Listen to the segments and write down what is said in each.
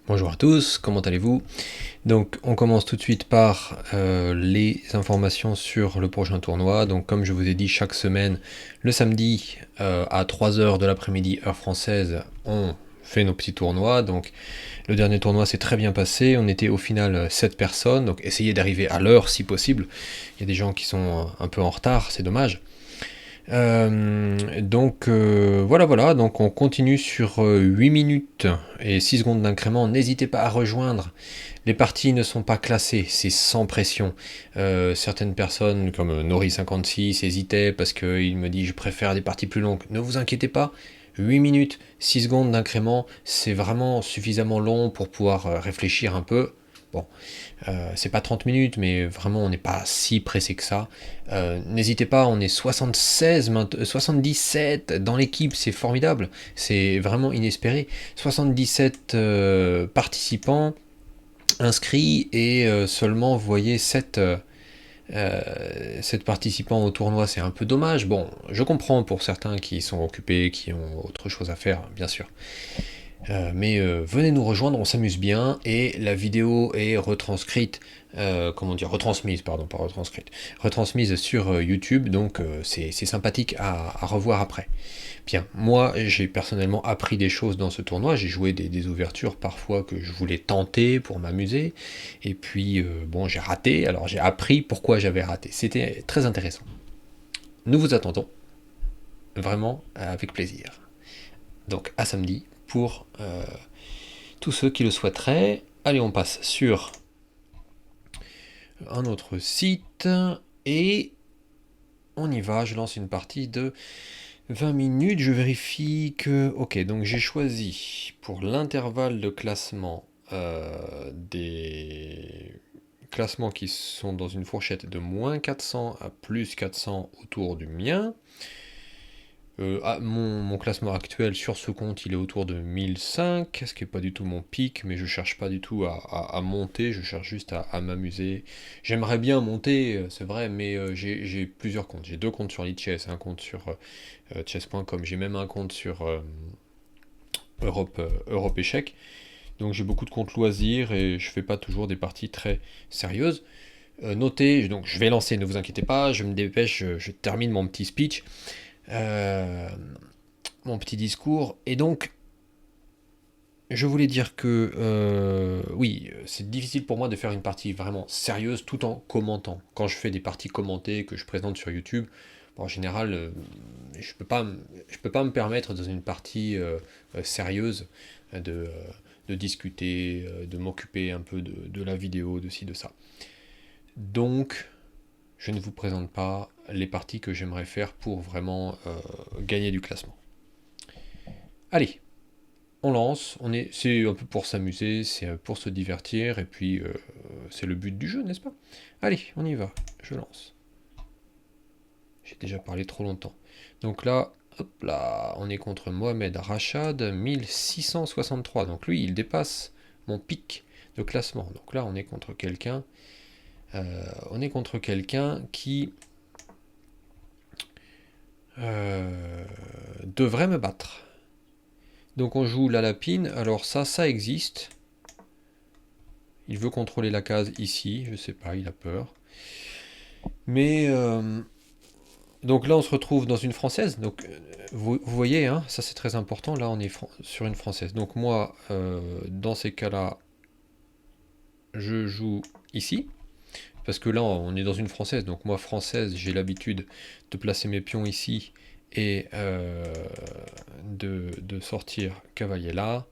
Bonjour à tous, comment allez-vous? Donc on commence tout de suite par les informations sur le prochain tournoi. Donc comme je vous ai dit, chaque semaine, le samedi à 3 heures de l'après-midi, heure française, on fait nos petits tournois. Donc le dernier tournoi s'est très bien passé, on était au final 7 personnes, donc essayez d'arriver à l'heure si possible. Il y a des gens qui sont un peu en retard, c'est dommage. Voilà, donc on continue sur 8 minutes et 6 secondes d'incrément. N'hésitez pas à rejoindre. Les parties ne sont pas classées, c'est sans pression. Certaines personnes, comme Nori56, hésitaient parce qu'il me dit je préfère des parties plus longues. Ne vous inquiétez pas, 8 minutes, 6 secondes d'incrément, c'est vraiment suffisamment long pour pouvoir réfléchir un peu. Bon, c'est pas 30 minutes, mais vraiment on n'est pas si pressé que ça. N'hésitez pas, on est 76, 77 dans l'équipe, c'est formidable, c'est vraiment inespéré. 77 participants inscrits et seulement, vous voyez, 7 participants au tournoi, c'est un peu dommage. Bon, je comprends pour certains qui sont occupés, qui ont autre chose à faire, bien sûr. Mais venez nous rejoindre, on s'amuse bien et la vidéo est retranscrite, retransmise, pardon, pas retranscrite, retransmise sur YouTube, donc c'est sympathique à revoir après. Bien, moi j'ai personnellement appris des choses dans ce tournoi, j'ai joué des ouvertures parfois que je voulais tenter pour m'amuser, et puis bon j'ai raté, alors j'ai appris pourquoi j'avais raté, c'était très intéressant. Nous vous attendons, vraiment avec plaisir. Donc à samedi pour tous ceux qui le souhaiteraient. Allez, on passe sur un autre site et on y va. Je lance une partie de 20 minutes. Je vérifie que... Ok, donc j'ai choisi pour l'intervalle de classement des classements qui sont dans une fourchette de moins 400 à plus 400 autour du mien. Mon classement actuel sur ce compte, il est autour de 1005, ce qui n'est pas du tout mon pic, mais je cherche pas du tout à monter, je cherche juste à m'amuser. J'aimerais bien monter, c'est vrai, mais j'ai plusieurs comptes. J'ai deux comptes sur Lichess, un compte sur chess.com, j'ai même un compte sur Europe Échec. Donc j'ai beaucoup de comptes loisirs et je fais pas toujours des parties très sérieuses. Notez, donc je vais lancer, ne vous inquiétez pas, je me dépêche, je termine mon petit speech. Euh, Mon petit discours. Et donc, je voulais dire que oui, c'est difficile pour moi de faire une partie vraiment sérieuse tout en commentant. Quand je fais des parties commentées que je présente sur YouTube, bon, en général, je peux pas me permettre dans une partie sérieuse de, euh, de discuter, de m'occuper un peu de la vidéo, de ci, de ça. Donc, je ne vous présente pas les parties que j'aimerais faire pour vraiment gagner du classement. Allez, on lance, c'est un peu pour s'amuser, c'est pour se divertir, et puis c'est le but du jeu, n'est-ce pas? Allez, on y va, je lance. J'ai déjà parlé trop longtemps. Donc là, hop là, on est contre Mohamed Rachad, 1663. Donc lui, il dépasse mon pic de classement. Donc là, on est contre quelqu'un qui devrait me battre. Donc on joue la lapine. Alors ça existe. Il veut contrôler la case ici, je sais pas, il a peur. Mais donc là, on se retrouve dans une française. Donc vous voyez, hein, ça c'est très important. Là, on est sur une française. Donc moi, dans ces cas-là, je joue ici. Parce que là, on est dans une française. Donc moi, française, j'ai l'habitude de placer mes pions ici et de sortir cavalier là.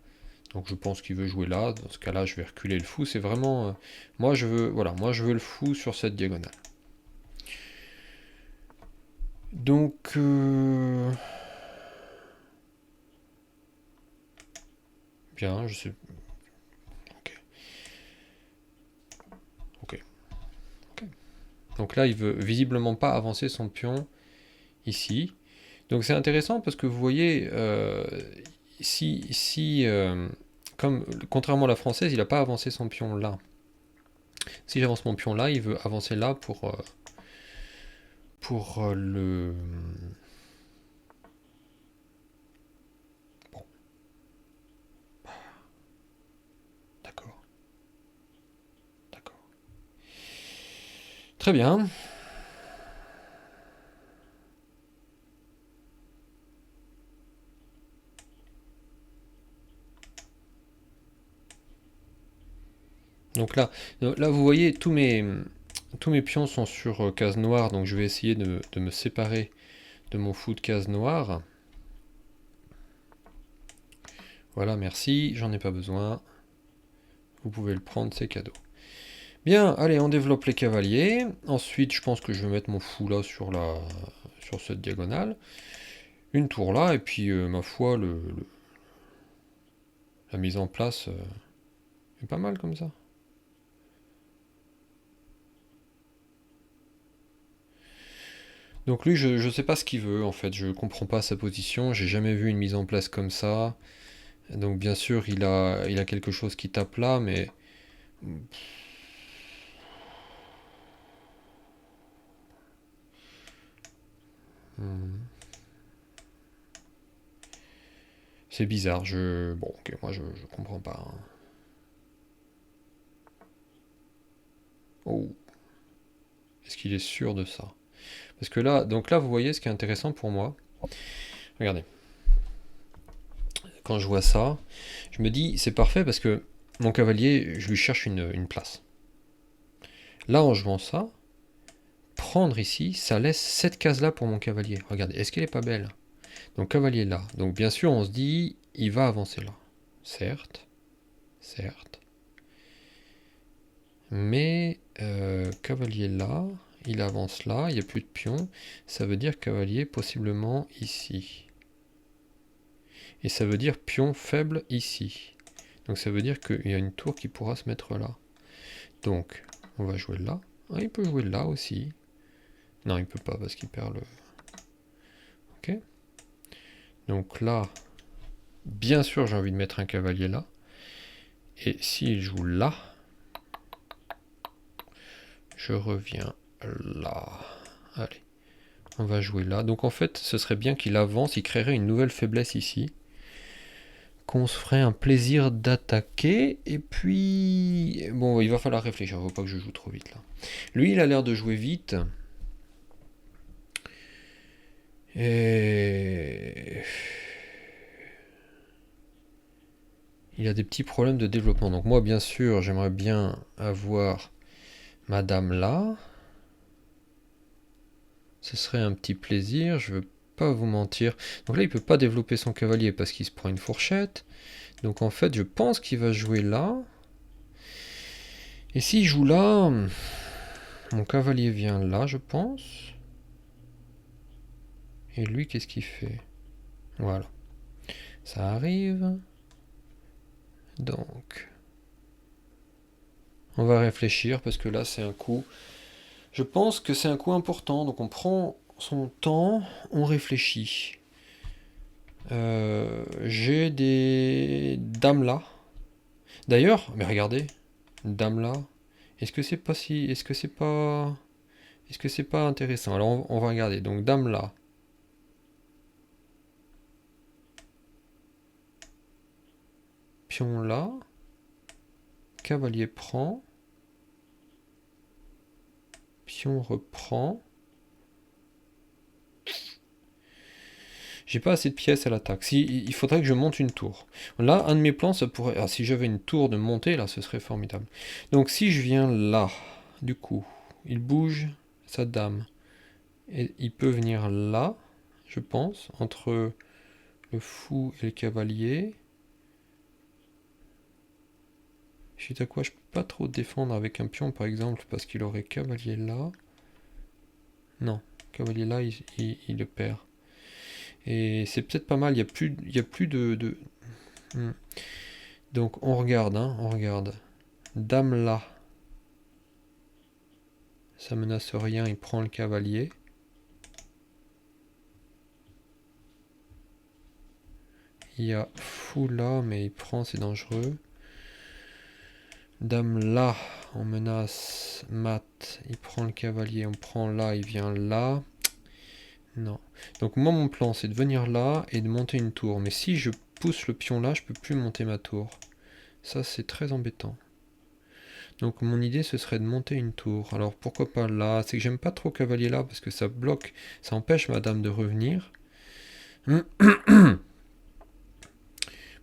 Donc je pense qu'il veut jouer là. Dans ce cas-là, je vais reculer le fou. C'est vraiment... moi, je veux le fou sur cette diagonale. Donc... bien, je sais... Ok. Ok. Ok. Donc là, il veut visiblement pas avancer son pion ici. Donc c'est intéressant parce que vous voyez, comme contrairement à la française, il n'a pas avancé son pion là. Si j'avance mon pion là, il veut avancer là pour le... Bon, Très bien. Donc là vous voyez, tous mes pions sont sur case noire, donc je vais essayer de me séparer de mon fou de case noire. Voilà, merci, j'en ai pas besoin. Vous pouvez le prendre, c'est cadeau. Bien, allez, on développe les cavaliers. Ensuite, je pense que je vais mettre mon fou là sur cette diagonale. Une tour là, et puis, ma foi, la mise en place est pas mal comme ça. Donc lui, je sais pas ce qu'il veut, en fait. Je comprends pas sa position. J'ai jamais vu une mise en place comme ça. Donc bien sûr, il a quelque chose qui tape là, mais... Hmm. C'est bizarre, Bon, ok, moi je comprends pas, hein. Oh, est-ce qu'il est sûr de ça? Parce que là, donc là, vous voyez, ce qui est intéressant pour moi, regardez, quand je vois ça, je me dis, c'est parfait parce que mon cavalier, je lui cherche une place. Là, en jouant ça, prendre ici, ça laisse cette case-là pour mon cavalier. Regardez, est-ce qu'elle est pas belle? Donc cavalier là. Donc bien sûr, on se dit, il va avancer là. Certes, certes. Mais cavalier là, il avance là, il n'y a plus de pion. Ça veut dire cavalier possiblement ici. Et ça veut dire pion faible ici. Donc ça veut dire qu'il y a une tour qui pourra se mettre là. Donc, on va jouer là. Ah, il peut jouer là aussi. Non, il peut pas parce qu'il perd le... Ok. Donc là, bien sûr, j'ai envie de mettre un cavalier là. Et s'il joue là, je reviens là. Allez, on va jouer là. Donc en fait, ce serait bien qu'il avance, il créerait une nouvelle faiblesse ici. Qu'on se ferait un plaisir d'attaquer. Et puis... Bon, il va falloir réfléchir, il ne faut pas que je joue trop vite là. Lui, il a l'air de jouer vite. Et... il a des petits problèmes de développement. Donc moi, bien sûr, j'aimerais bien avoir madame là. Ce serait un petit plaisir, je veux pas vous mentir. Donc là, il peut pas développer son cavalier parce qu'il se prend une fourchette. Donc en fait, je pense qu'il va jouer là. Et s'il joue là, mon cavalier vient là, je pense. Et lui, qu'est-ce qu'il fait? Voilà. Ça arrive. Donc, on va réfléchir parce que là, c'est un coup. Je pense que c'est un coup important. Donc, on prend son temps, on réfléchit. J'ai des dames là. D'ailleurs, mais regardez, dame là. Est-ce que c'est pas si, est-ce que c'est pas intéressant? Alors, on va regarder. Donc, dame là. Pion là. Cavalier prend. Pion reprend. J'ai pas assez de pièces à l'attaque. Si, il faudrait que je monte une tour. Là, un de mes plans, ça pourrait... Ah, si j'avais une tour de montée, là, ce serait formidable. Donc, si je viens là, du coup, il bouge sa dame. Et il peut venir là, je pense, entre le fou et le cavalier. Suite à quoi, je peux pas trop défendre avec un pion, par exemple, parce qu'il aurait cavalier là. Non, cavalier là, il le perd. Et c'est peut-être pas mal, il y a plus de... Donc on regarde, hein, on regarde. Dame là. Ça menace rien, il prend le cavalier. Il y a fou là, mais il prend, c'est dangereux. Dame là, on menace mat, il prend le cavalier, on prend là, il vient là. Non. Donc moi mon plan c'est de venir là et de monter une tour. Mais si je pousse le pion là, je peux plus monter ma tour. Ça c'est très embêtant. Donc mon idée ce serait de monter une tour. Alors pourquoi pas là? C'est que j'aime pas trop cavalier là parce que ça bloque, ça empêche ma dame de revenir.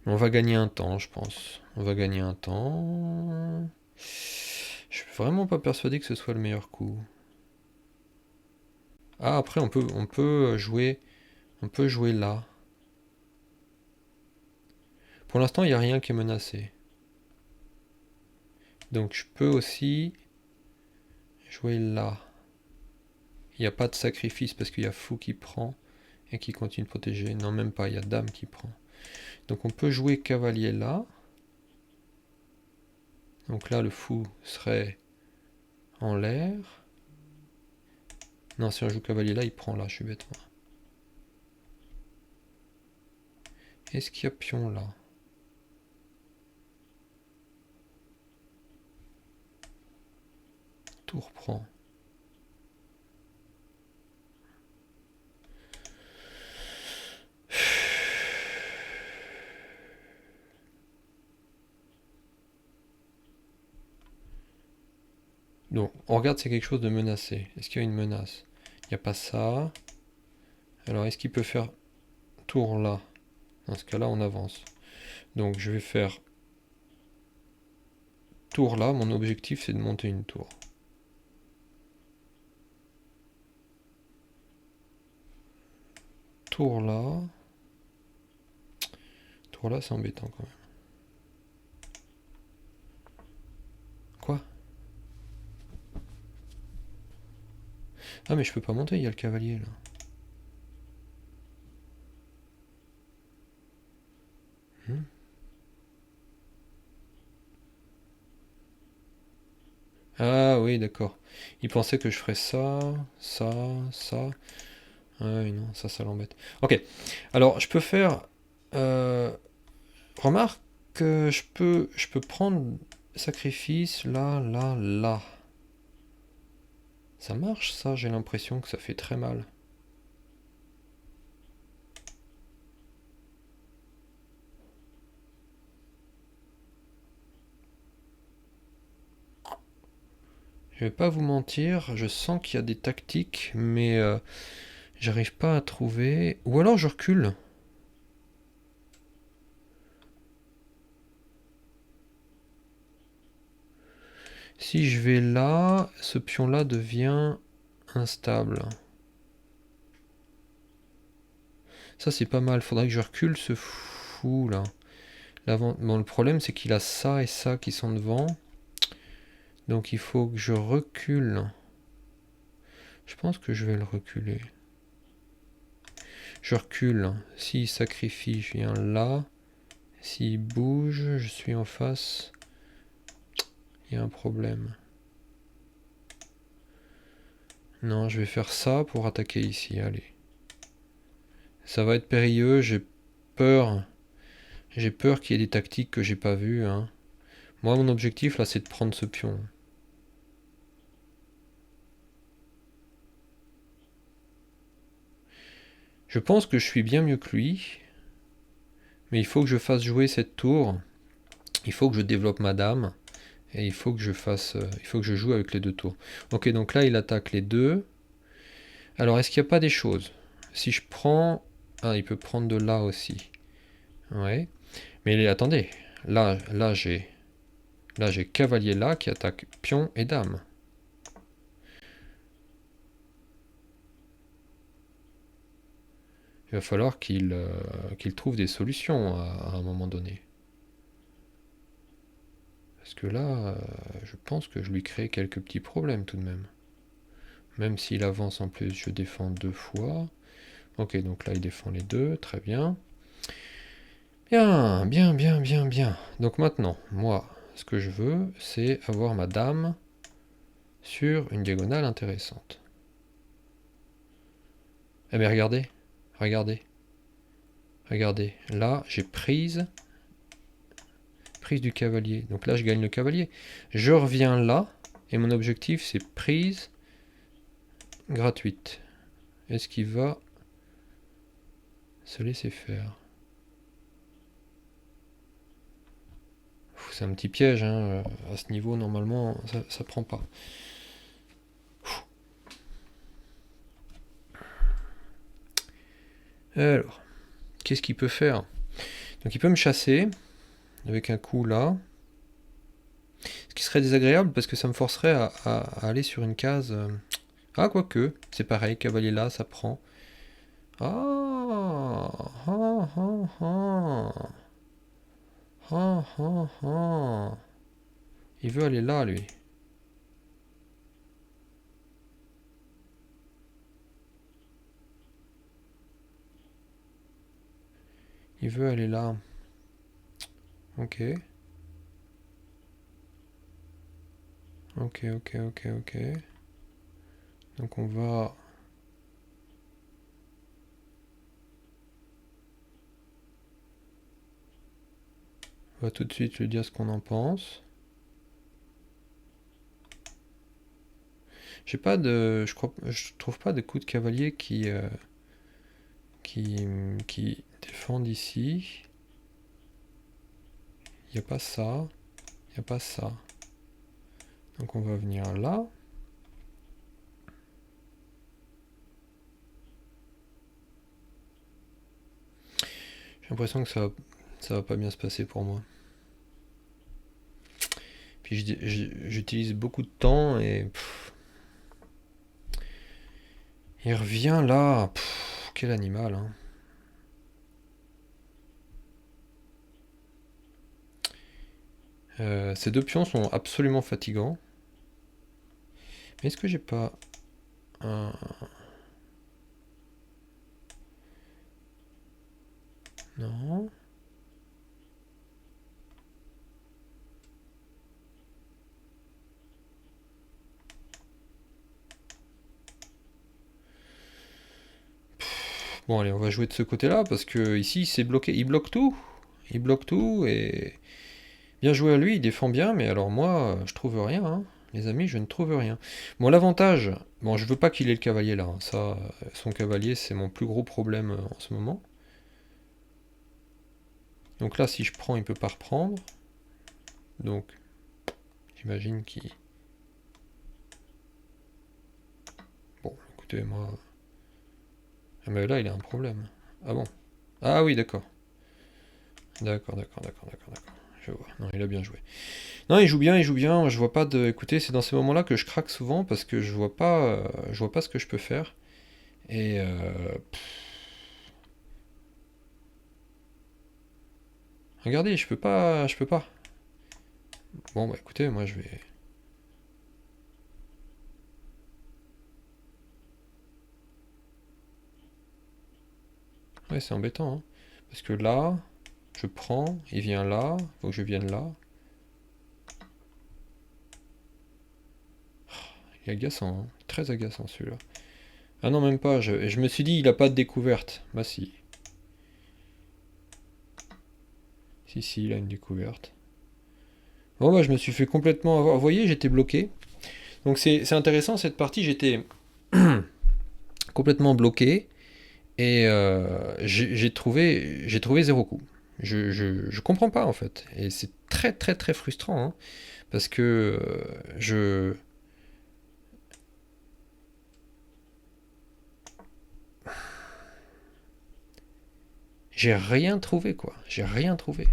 On va gagner un temps, je pense. On va gagner un temps. Je suis vraiment pas persuadé que ce soit le meilleur coup. Ah, après on peut jouer là. Pour l'instant, il n'y a rien qui est menacé. Donc je peux aussi jouer là. Il n'y a pas de sacrifice parce qu'il y a fou qui prend et qui continue de protéger. Non, même pas, il y a dame qui prend. Donc on peut jouer cavalier là. Donc là, le fou serait en l'air. Non, si on joue cavalier là, il prend là, je suis bête moi. Est-ce qu'il y a pion là? Tour prend. Donc, on regarde si c'est quelque chose de menacé. Est-ce qu'il y a une menace? Il n'y a pas ça. Alors, est-ce qu'il peut faire tour là? Dans ce cas-là, on avance. Donc, je vais faire tour là. Mon objectif, c'est de monter une tour. Tour là. Tour là, c'est embêtant quand même. Quoi? Ah, mais je peux pas monter, il y a le cavalier là. Hmm. Ah oui, d'accord. Il pensait que je ferais ça, ça, ça. Ah oui, non, ça l'embête. Ok. Alors, je peux faire... remarque que je peux prendre sacrifice là, là, là. Ça marche ça, j'ai l'impression que ça fait très mal. Je vais pas vous mentir, je sens qu'il y a des tactiques, mais j'arrive pas à trouver. Ou alors je recule. Si je vais là, ce pion-là devient instable. Ça c'est pas mal, faudrait que je recule ce fou là. Bon, le problème c'est qu'il a ça et ça qui sont devant. Donc il faut que je recule. Je pense que je vais le reculer. Je recule. S'il sacrifie, je viens là. S'il bouge, je suis en face. Il y a un problème. Non, je vais faire ça pour attaquer ici. Allez. Ça va être périlleux. J'ai peur. J'ai peur qu'il y ait des tactiques que j'ai pas vues. Hein. Moi, mon objectif là, c'est de prendre ce pion. Je pense que je suis bien mieux que lui. Mais il faut que je fasse jouer cette tour. Il faut que je développe ma dame. Et il faut que je fasse. Il faut que je joue avec les deux tours. Ok, donc là, il attaque les deux. Alors, est-ce qu'il n'y a pas des choses? Si je prends... Ah, il peut prendre de là aussi. Ouais. Mais attendez. Là j'ai cavalier là qui attaque pion et dame. Il va falloir qu'il trouve des solutions à un moment donné. Parce que là, je pense que je lui crée quelques petits problèmes tout de même. Même s'il avance en plus, je défends deux fois. Ok, donc là il défend les deux, très bien. Bien, bien, bien, bien, bien. Donc maintenant, moi, ce que je veux, c'est avoir ma dame sur une diagonale intéressante. Eh bien regardez, regardez, regardez. Là, j'ai prise du cavalier. Donc là, je gagne le cavalier. Je reviens là, et mon objectif, c'est prise gratuite. Est-ce qu'il va se laisser faire? c'est un petit piège, hein. À ce niveau, normalement, ça prend pas. Alors, qu'est-ce qu'il peut faire? Donc il peut me chasser avec un coup là. Ce qui serait désagréable parce que ça me forcerait à aller sur une case. Ah, quoique, c'est pareil, cavalier là, ça prend. Ah, ah, ah, ah. Ah, ah, ah. Il veut aller là, lui. Il veut aller là. Ok. Ok, ok, ok, ok. Donc on va tout de suite lui dire ce qu'on en pense. J'ai pas de, je trouve pas de coup de cavalier qui défendent ici. Il n'y a pas ça. Il n'y a pas ça. Donc on va venir là. J'ai l'impression que ça va pas bien se passer pour moi. Puis j'utilise beaucoup de temps et il revient là. Quel animal, hein. Ces deux pions sont absolument fatigants. Mais est-ce que j'ai pas un... Non. Bon, allez, on va jouer de ce côté-là parce que ici c'est bloqué. Il bloque tout. Il bloque tout et bien joué à lui, il défend bien, mais alors moi, je trouve rien, hein. Les amis, je ne trouve rien. Bon, l'avantage, bon, je veux pas qu'il ait le cavalier là, hein. Ça, son cavalier, c'est mon plus gros problème en ce moment. Donc là, si je prends, il peut pas reprendre. Donc, j'imagine qu'il... Bon, écoutez, moi... Ah, mais là, il a un problème. Ah bon? Ah oui, d'accord. D'accord, d'accord, d'accord, d'accord, d'accord. Je vois. Non, il a bien joué. Non, il joue bien, il joue bien. Je vois pas de. Écoutez, c'est dans ces moments-là que je craque souvent parce que je vois pas ce que je peux faire. Et regardez, je peux pas. Bon, bah écoutez, moi je vais. Ouais, c'est embêtant, hein. Parce que là, je prends, il vient là, faut que je vienne là. Il est agaçant, hein. Très agaçant celui-là. Ah non, même pas. Je me suis dit, il a pas de découverte. Bah si. Si, si, il a une découverte. Bon, bah je me suis fait complètement avoir. Vous voyez, j'étais bloqué. Donc c'est intéressant, cette partie, j'étais complètement bloqué. Et j'ai trouvé zéro coup. Je comprends pas en fait. Et c'est très très très frustrant, hein, parce que je... J'ai rien trouvé quoi. J'ai rien trouvé.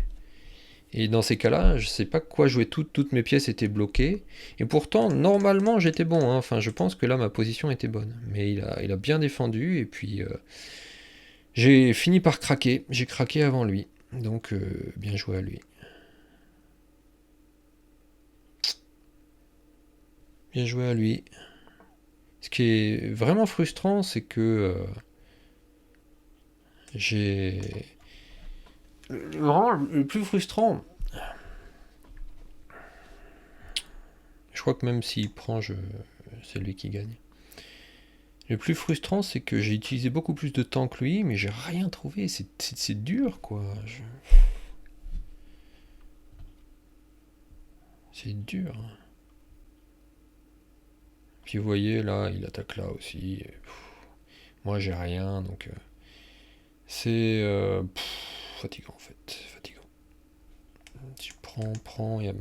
Et dans ces cas-là, je sais pas quoi jouer. Toutes mes pièces étaient bloquées. Et pourtant, normalement, j'étais bon, hein. Enfin, je pense que là, ma position était bonne. Mais il a bien défendu. Et puis, j'ai fini par craquer. J'ai craqué avant lui. Donc, bien joué à lui. Bien joué à lui. Ce qui est vraiment frustrant, c'est que j'ai... Vraiment, le plus frustrant, je crois que même s'il prend, c'est lui qui gagne. Le plus frustrant, c'est que j'ai utilisé beaucoup plus de temps que lui, mais j'ai rien trouvé. C'est dur, quoi. C'est dur. Puis vous voyez, là, il attaque là aussi. Moi, j'ai rien, donc c'est fatigant, en fait. Fatigant. Si je prend, il n'y a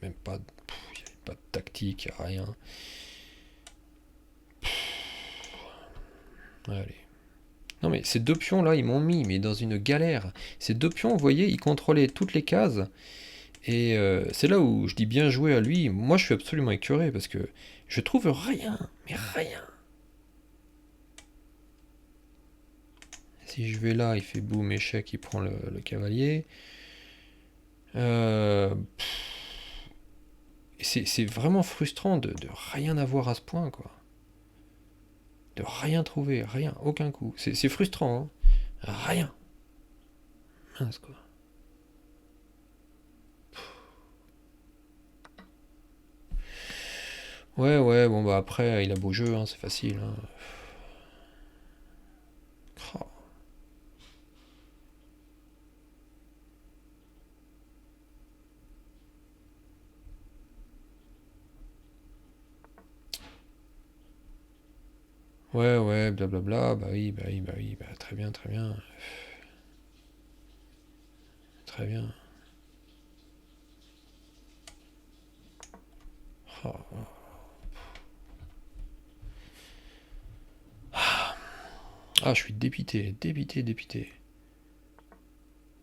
même pas, y a pas de tactique, il n'y a rien. Allez. Non mais ces deux pions là, ils m'ont mis mais dans une galère. Ces deux pions, vous voyez, ils contrôlaient toutes les cases. Et c'est là où je dis bien joué à lui. Moi, je suis absolument écœuré parce que je trouve rien, mais rien. Si je vais là, il fait boum, échec, il prend le cavalier. C'est vraiment frustrant de rien avoir à ce point, quoi. De rien trouver, rien, aucun coup. C'est frustrant, hein. Rien. Mince, quoi. Ouais, bon bah après, il a beau jeu, hein, c'est facile, hein. Oh. Ouais, blablabla, bah oui, très bien, très bien. Oh. Ah, je suis dépité.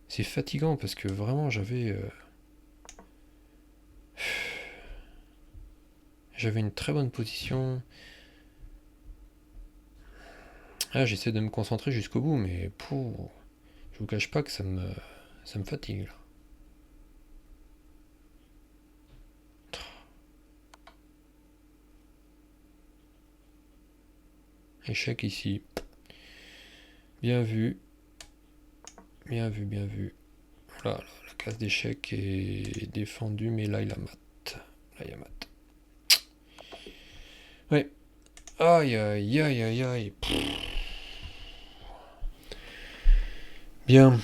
C'est fatigant parce que vraiment j'avais une très bonne position. Ah, j'essaie de me concentrer jusqu'au bout, mais je vous cache pas que ça me fatigue là. Échec ici. Bien vu, bien vu. Voilà, la case d'échec est défendue, mais là il a mat. Là il y a mat. Ouais. Aïe. Bien.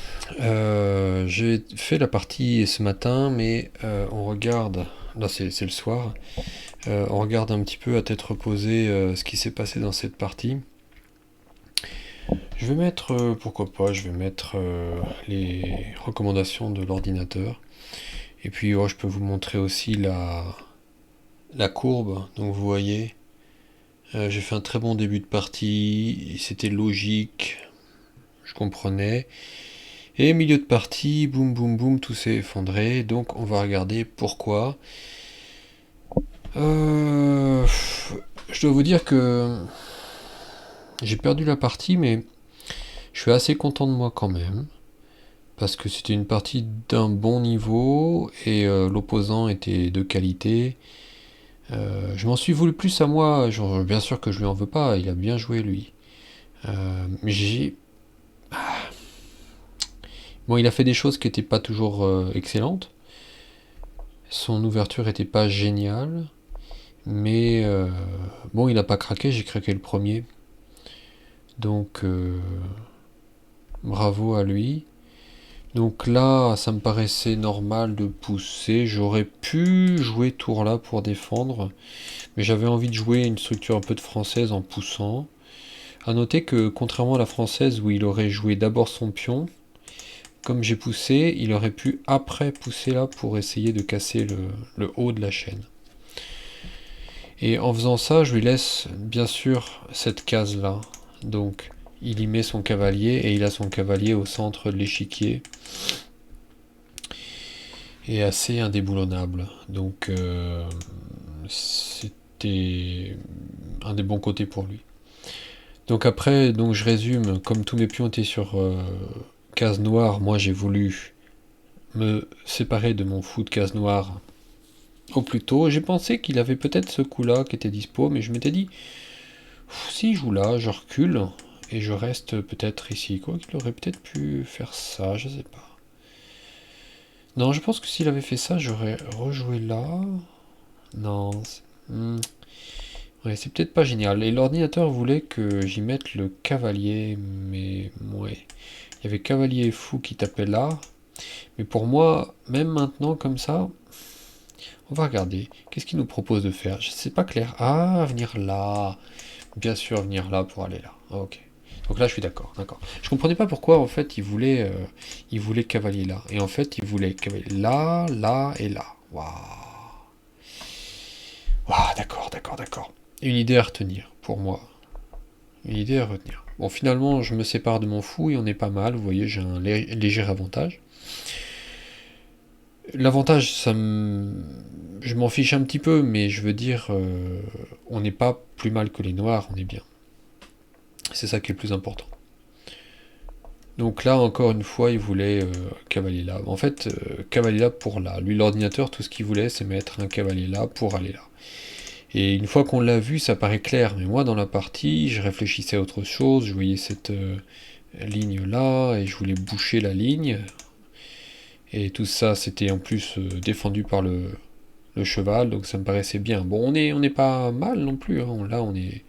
J'ai fait la partie ce matin, mais on regarde. Là c'est le soir. On regarde un petit peu à tête reposée ce qui s'est passé dans cette partie. Je vais mettre, pourquoi pas, je vais mettre les recommandations de l'ordinateur. Et puis je peux vous montrer aussi la courbe. Donc vous voyez, j'ai fait un très bon début de partie, c'était logique, je comprenais. Et milieu de partie, boum, tout s'est effondré. Donc on va regarder pourquoi. Je dois vous dire que j'ai perdu la partie, mais je suis assez content de moi quand même. Parce que c'était une partie d'un bon niveau et l'opposant était de qualité. Je m'en suis voulu plus à moi, genre, bien sûr que je lui en veux pas, il a bien joué lui. Mais bon, il a fait des choses qui n'étaient pas toujours excellentes. Son ouverture était pas géniale, mais bon, il n'a pas craqué, j'ai craqué le premier. Donc bravo à lui. Donc là, ça me paraissait normal de pousser. J'aurais pu jouer tour là pour défendre, mais j'avais envie de jouer une structure un peu de française en poussant. A noter que contrairement à la française où il aurait joué d'abord son pion, comme j'ai poussé, il aurait pu après pousser là pour essayer de casser le haut de la chaîne. Et en faisant ça, je lui laisse bien sûr cette case là. Donc il y met son cavalier et il a son cavalier au centre de l'échiquier. Et assez indéboulonnable. Donc c'était un des bons côtés pour lui. Donc après, donc je résume, comme tous mes pions étaient sur case noire, moi j'ai voulu me séparer de mon fou de case noire au plus tôt. J'ai pensé qu'il avait peut-être ce coup-là qui était dispo, mais je m'étais dit, si je joue là, je recule et je reste peut-être ici. Quoi qu'il aurait peut-être pu faire ça, je sais pas. Non, je pense que s'il avait fait ça, j'aurais rejoué là. Non. Ouais, c'est peut-être pas génial. Et l'ordinateur voulait que j'y mette le cavalier, mais ouais. Il y avait cavalier et fou qui tapaient là. Mais pour moi, même maintenant comme ça, on va regarder. Qu'est-ce qu'il nous propose de faire? C'est pas clair. Ah, venir là. Bien sûr, venir là pour aller là. Ok. Donc là, je suis d'accord, d'accord. Je comprenais pas pourquoi, en fait, il voulait cavalier là. Et en fait, il voulait cavalier là, là et là. Waouh. Waouh, d'accord, d'accord, d'accord. Une idée à retenir, pour moi. Une idée à retenir. Bon, finalement, je me sépare de mon fou et on est pas mal. Vous voyez, j'ai un léger avantage. L'avantage, je m'en fiche un petit peu, mais je veux dire, on n'est pas plus mal que les noirs, on est bien. C'est ça qui est le plus important. Donc là, encore une fois, il voulait cavalier là. En fait, cavalier là pour là. Lui, l'ordinateur, tout ce qu'il voulait, c'est mettre un cavalier là pour aller là. Et une fois qu'on l'a vu, ça paraît clair. Mais moi, dans la partie, je réfléchissais à autre chose. Je voyais cette ligne là, et je voulais boucher la ligne. Et tout ça, c'était en plus défendu par le cheval, donc ça me paraissait bien. Bon, on n'est pas mal non plus. Hein. Là, on est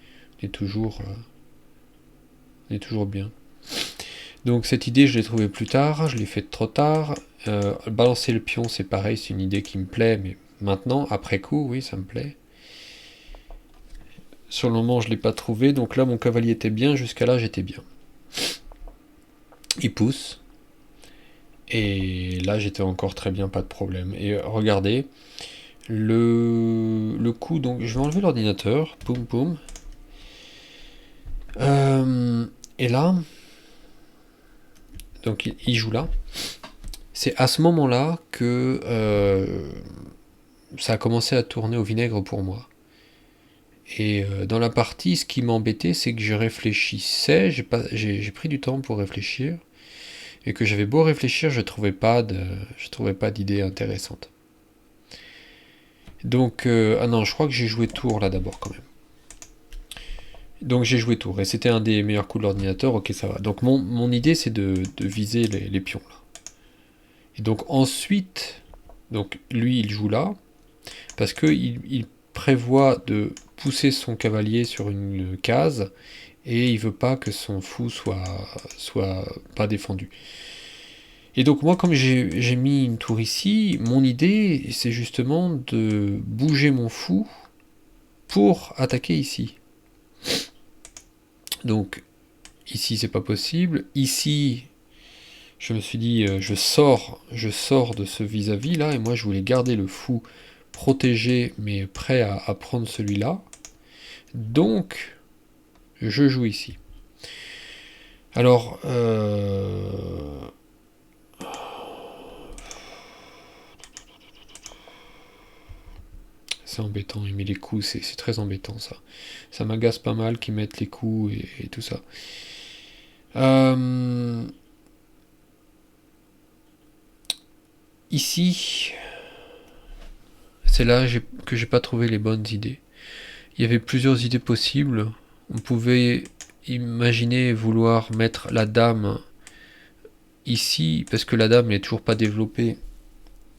on est toujours bien. Donc cette idée, je l'ai trouvée plus tard, je l'ai faite trop tard. Balancer le pion, c'est pareil, c'est une idée qui me plaît, mais maintenant, après coup, oui, ça me plaît. Sur le moment, je ne l'ai pas trouvé, donc là, mon cavalier était bien, jusqu'à là, j'étais bien. Il pousse, et là, j'étais encore très bien, pas de problème. Et regardez, le coup, donc je vais enlever l'ordinateur, poum poum. Et là, donc il joue là. C'est à ce moment-là que ça a commencé à tourner au vinaigre pour moi. Et dans la partie, ce qui m'embêtait, c'est que je réfléchissais, j'ai pris du temps pour réfléchir, et que j'avais beau réfléchir, je trouvais pas d'idée intéressante. Donc, ah non, je crois que j'ai joué tour là d'abord quand même. Donc j'ai joué tour, et c'était un des meilleurs coups de l'ordinateur, ok ça va. Donc mon idée c'est de viser les pions là. Et donc ensuite, donc lui il joue là, parce que il prévoit de pousser son cavalier sur une case, et il veut pas que son fou soit pas défendu. Et donc moi comme j'ai mis une tour ici, mon idée c'est justement de bouger mon fou pour attaquer ici. Donc ici c'est pas possible, ici je me suis dit je sors de ce vis-à-vis là, et moi je voulais garder le fou protégé mais prêt à prendre celui-là. Donc je joue ici. Alors c'est embêtant, il met les coups, c'est très embêtant ça. Ça m'agace pas mal qu'ils mettent les coups et tout ça. Ici, c'est là que j'ai pas trouvé les bonnes idées. Il y avait plusieurs idées possibles. On pouvait imaginer vouloir mettre la dame ici, parce que la dame n'est toujours pas développée.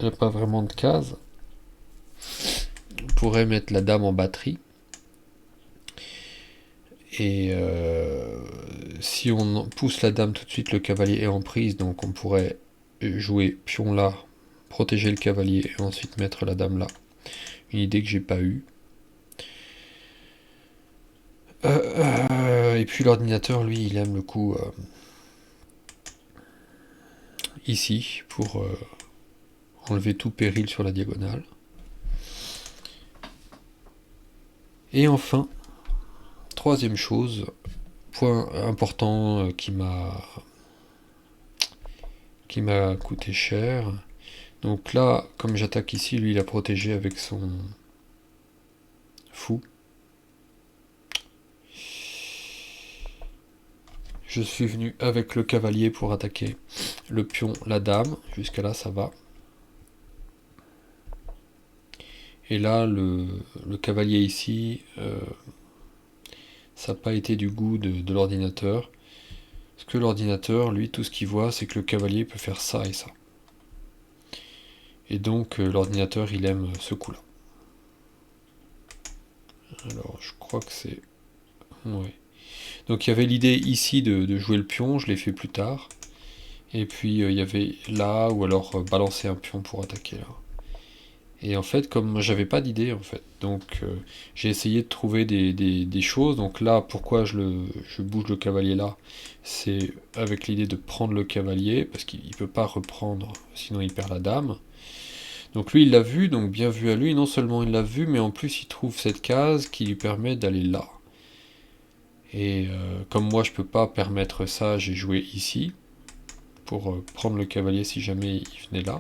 Elle n'a pas vraiment de case. On pourrait mettre la dame en batterie. Et si on pousse la dame tout de suite, le cavalier est en prise, donc on pourrait jouer pion là, protéger le cavalier et ensuite mettre la dame là. Une idée que j'ai pas eue. Et puis l'ordinateur, lui, il aime le coup ici pour enlever tout péril sur la diagonale. Et enfin, troisième chose, point important qui m'a coûté cher. Donc là, comme j'attaque ici, lui il a protégé avec son fou. Je suis venu avec le cavalier pour attaquer le pion, la dame. Jusqu'à là, ça va. Et là, le cavalier ici, ça n'a pas été du goût de l'ordinateur. Parce que l'ordinateur, lui, tout ce qu'il voit, c'est que le cavalier peut faire ça et ça. Et donc, l'ordinateur, il aime ce coup-là. Alors, je crois que c'est... Ouais. Donc, il y avait l'idée ici de jouer le pion, je l'ai fait plus tard. Et puis, il y avait là, ou alors balancer un pion pour attaquer là. Et en fait, comme moi, j'avais pas d'idée, en fait, donc j'ai essayé de trouver des choses. Donc là, pourquoi je bouge le cavalier là? C'est avec l'idée de prendre le cavalier, parce qu'il peut pas reprendre, sinon il perd la dame. Donc lui, il l'a vu, donc bien vu à lui. Non seulement il l'a vu, mais en plus il trouve cette case qui lui permet d'aller là. Et comme moi, je peux pas permettre ça, j'ai joué ici, pour prendre le cavalier si jamais il venait là.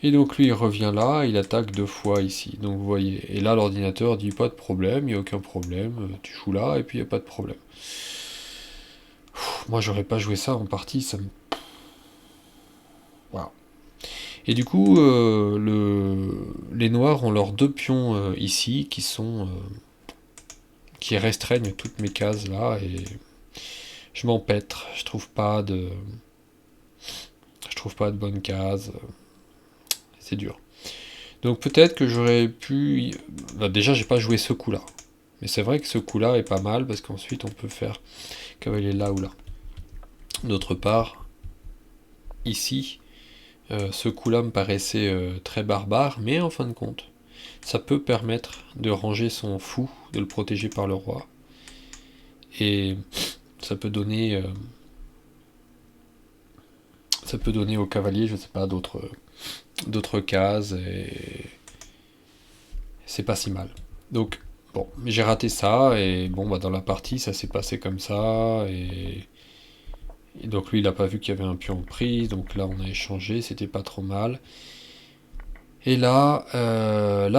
Et donc lui il revient là, il attaque 2 fois ici. Donc vous voyez. Et là l'ordinateur dit pas de problème, il n'y a aucun problème, tu joues là et puis il n'y a pas de problème. Moi j'aurais pas joué ça en partie, ça me. Waouh. Et du coup, les noirs ont leurs 2 pions ici qui restreignent toutes mes cases là et je m'empêtre. Je trouve pas de bonnes cases. C'est dur. Donc peut-être que j'aurais pu. Bah, déjà, j'ai pas joué ce coup-là. Mais c'est vrai que ce coup-là est pas mal parce qu'ensuite on peut faire cavalier là ou là. D'autre part, ici, ce coup-là me paraissait très barbare, mais en fin de compte, ça peut permettre de ranger son fou, de le protéger par le roi. Et ça peut donner, au cavalier, je sais pas, d'autres cases, et c'est pas si mal. Donc, bon, j'ai raté ça, et bon, bah, dans la partie, ça s'est passé comme ça, et donc lui, il a pas vu qu'il y avait un pion de prise, donc là, on a échangé, c'était pas trop mal. Et là,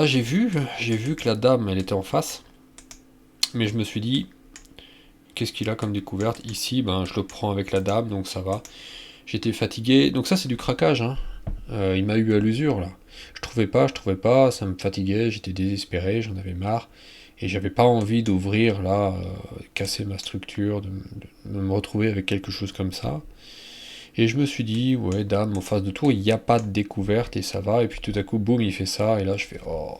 j'ai vu que la dame, elle était en face, mais je me suis dit, qu'est-ce qu'il a comme découverte? Ici, ben, je le prends avec la dame, donc ça va. J'étais fatigué, donc ça, c'est du craquage, hein. Il m'a eu à l'usure, là. Je trouvais pas, ça me fatiguait, j'étais désespéré, j'en avais marre. Et j'avais pas envie d'ouvrir, là, casser ma structure, de me retrouver avec quelque chose comme ça. Et je me suis dit, ouais, dame, en face de tour, il n'y a pas de découverte et ça va. Et puis tout à coup, boum, il fait ça. Et là, je fais, oh,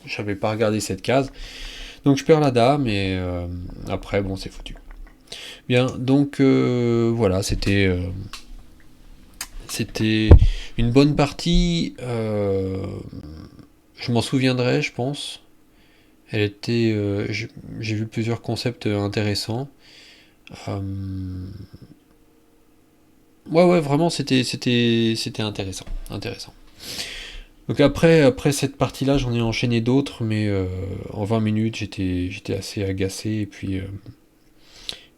j'avais pas regardé cette case. Donc je perds la dame et après, bon, c'est foutu. Bien, donc voilà, c'était une bonne partie. Je m'en souviendrai, je pense. Elle était, j'ai vu plusieurs concepts intéressants. Euh, ouais, ouais, vraiment, c'était intéressant, intéressant. Donc après cette partie-là, j'en ai enchaîné d'autres, mais en 20 minutes, j'étais assez agacé, et puis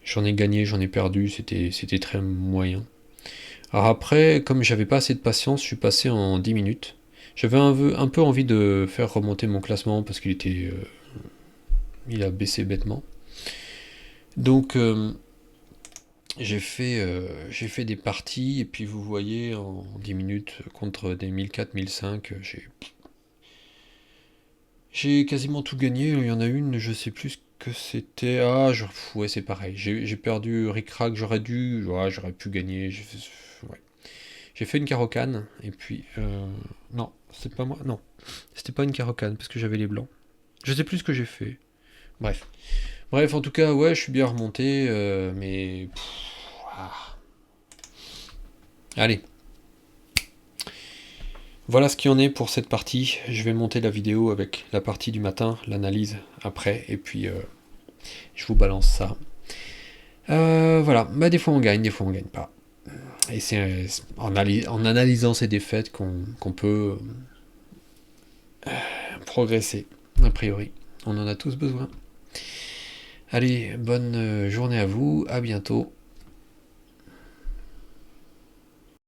j'en ai gagné, j'en ai perdu, c'était très moyen. Alors après, comme j'avais pas assez de patience, je suis passé en 10 minutes. J'avais un peu envie de faire remonter mon classement parce il a baissé bêtement. Donc j'ai fait des parties, et puis vous voyez, en 10 minutes, contre des 1004, 1005, j'ai quasiment tout gagné. Il y en a une, je sais plus ce que c'était. Ah, ouais, c'est pareil. J'ai perdu Ric-Rac, ouais, j'aurais pu gagner. Ouais. J'ai fait une carocane, et puis. Non, c'est pas moi. Non, c'était pas une carocane, parce que j'avais les blancs. Je sais plus ce que j'ai fait. Bref. Bref, en tout cas, ouais, je suis bien remonté, mais. Ah. Allez, voilà ce qu'il en est pour cette partie. Je vais monter la vidéo avec la partie du matin, l'analyse après, et puis je vous balance ça. Voilà, bah, des fois on gagne, des fois on gagne pas. Et c'est en analysant ces défaites qu'on peut progresser, a priori. On en a tous besoin. Allez, bonne journée à vous, à bientôt.